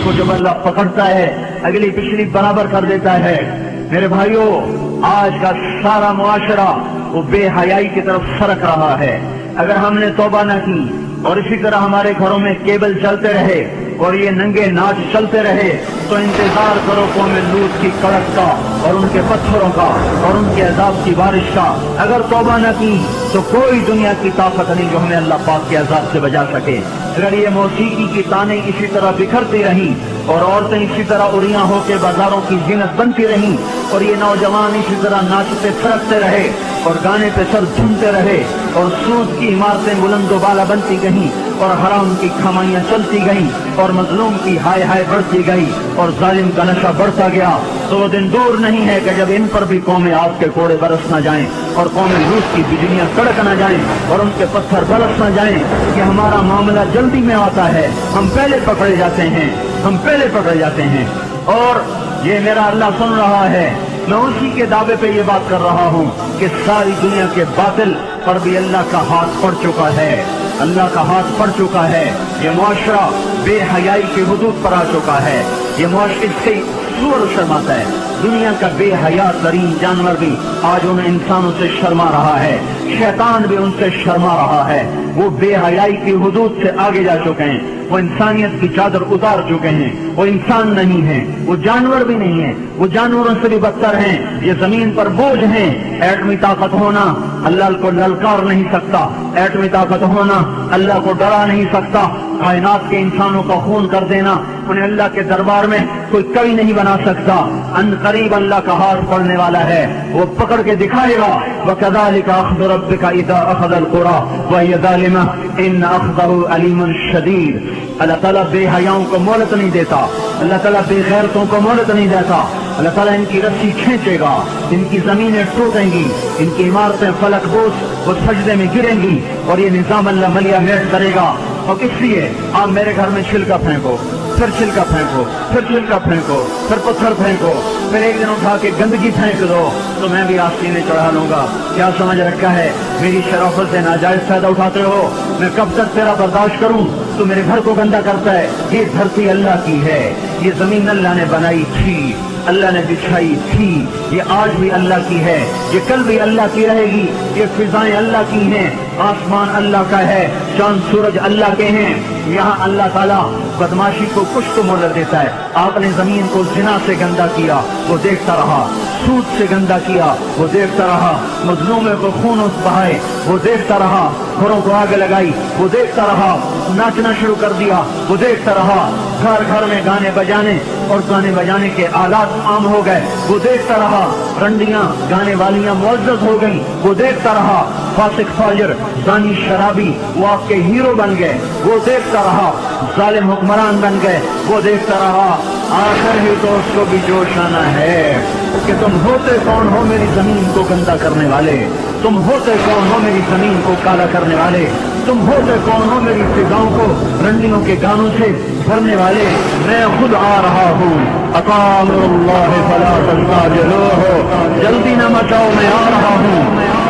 کو جب اللہ پکڑتا ہے اگلی پچھلی برابر کر دیتا ہے۔ میرے بھائیوں، آج کا سارا معاشرہ وہ بے حیائی کی طرف سرک رہا ہے۔ اگر ہم نے توبہ نہ کی اور اسی طرح ہمارے گھروں میں کیبل چلتے رہے اور یہ ننگے ناچ چلتے رہے تو انتظار کرو قوم لوط کی کڑک کا اور ان کے پتھروں کا اور ان کے عذاب کی بارش کا۔ اگر توبہ نہ کی تو کوئی دنیا کی طاقت نہیں جو ہمیں اللہ پاک کے عذاب سے بچا سکے۔ اگر یہ موسیقی کی تانیں اسی طرح بکھرتی رہیں اور عورتیں اسی طرح اریاں ہو کے بازاروں کی زینت بنتی رہیں اور یہ نوجوان اسی طرح ناچتے پھرکتے رہے اور گانے پہ سر جھومتے رہے اور سود کی عمارتیں بلند و بالا بنتی گئیں اور حرام کی کمائیاں چلتی گئیں اور مظلوم کی ہائے ہائے بڑھتی گئی اور ظالم کا نشہ بڑھتا گیا، تو وہ دن دور نہیں ہے کہ جب ان پر بھی قوم آگ کے کوڑے برس نہ جائیں اور قوم لوط کی بجلیاں کڑک نہ جائیں اور ان کے پتھر برس نہ جائیں کہ ہمارا معاملہ جلدی میں آتا ہے، ہم پہلے پکڑے جاتے ہیں، ہم پہلے پکڑے جاتے ہیں۔ اور یہ میرا اللہ سن رہا ہے، میں اسی کے دعوے پہ یہ بات کر رہا ہوں کہ ساری دنیا کے باطل پر بھی اللہ کا ہاتھ پڑ چکا ہے، اللہ کا ہاتھ پڑ چکا ہے۔ یہ معاشرہ بے حیائی کی حدود پر آ چکا ہے، یہ معاشرے سے سور شرماتا ہے۔ دنیا کا بے حیا ترین جانور بھی آج ان انسانوں سے شرما رہا ہے، شیطان بھی ان سے شرما رہا ہے۔ وہ بے حیائی کی حدود سے آگے جا چکے ہیں، وہ انسانیت کی چادر اتار چکے ہیں، وہ انسان نہیں ہیں، وہ جانور بھی نہیں ہیں، وہ جانوروں سے بھی بدتر ہیں، یہ زمین پر بوجھ ہیں۔ ایٹمی طاقت ہونا اللہ کو للکار نہیں سکتا، ایٹمی طاقت ہونا اللہ کو ڈرا نہیں سکتا، کائنات کے انسانوں کا خون کر دینا انہیں اللہ کے دربار میں کوئی کبھی نہیں بنا سکتا۔ ان قریب اللہ کا ہاتھ پڑنے والا ہے، وہ پکڑ کے دکھائے گا۔ وَكَذَلِكَ أَخْذُ رَبِّكَ إِذَا أَخَذَ الْقُرَىٰ وَهِيَ ظَالِمَةٌ إِنَّ أَخْذَهُ أَلِيمٌ شَدِيدٌ۔ اللہ تعالیٰ بے حیاؤں کو مہلت نہیں دیتا، اللہ تعالیٰ بے غیرتوں کو مہلت نہیں دیتا۔ اللہ تعالیٰ ان کی رسی کھینچے گا، ان کی زمینیں ٹوٹیں گی، ان کی عمارتیں فلک بوس وہ سجدے میں گریں گی اور یہ نظام اللہ ملیہ میٹ کرے گا۔ اور اس لیے آپ میرے گھر میں چھلکا پھینکو، پھر چھلکا پھینکو، پھر چھلکا پھینکو، پھر پتھر پھینکو، پھر ایک دن اٹھا کے گندگی پھینک دو تو میں بھی آستینے چڑھا لوں گا۔ کیا سمجھ رکھا ہے؟ میری شرافت سے ناجائز فائدہ اٹھاتے ہو، میں کب تک تیرا برداشت کروں؟ تو میرے گھر کو گندا کرتا ہے۔ یہ دھرتی اللہ کی ہے، یہ زمین اللہ نے بنائی تھی، اللہ نے بچھائی تھی، یہ آج بھی اللہ کی ہے، یہ کل بھی اللہ کی رہے گی، یہ فضائیں اللہ کی ہیں، آسمان اللہ کا ہے، چاند سورج اللہ کے ہیں۔ یہاں اللہ تعالیٰ بدماشی کو کچھ تو مہلت دیتا ہے۔ آپ نے زمین کو زنا سے گندا کیا، وہ دیکھتا رہا، سود سے گندا کیا، وہ دیکھتا رہا، مظلوموں کو خون بہائے، وہ دیکھتا رہا، گھروں کو آگ لگائی، وہ دیکھتا رہا، ناچنا شروع کر دیا، وہ دیکھتا رہا، گھر گھر میں گانے بجانے اور گانے بجانے کے آلات عام ہو گئے، وہ دیکھتا رہا، رنڈیاں گانے والیاں معزز ہو گئیں، وہ دیکھتا رہا، فاسق فاجر زانی شرابی وہ آپ کے ہیرو بن گئے، وہ دیکھتا رہا، ظالم حکمران بن گئے، وہ دیکھتا رہا۔ آخر ہی تو اس کو بھی جوش آنا ہے کہ تم ہوتے کون ہو میری زمین کو گندا کرنے والے، تم ہوتے کون ہو میری زمین کو کالا کرنے والے، تم ہوتے کون ہو میری فضاؤں کو رنڈیوں کے گانوں سے بھرنے والے۔ میں خود آ رہا ہوں، اقام اللہ فلا تستعجلوہ، جلدی نہ مچاؤ، میں آ رہا ہوں۔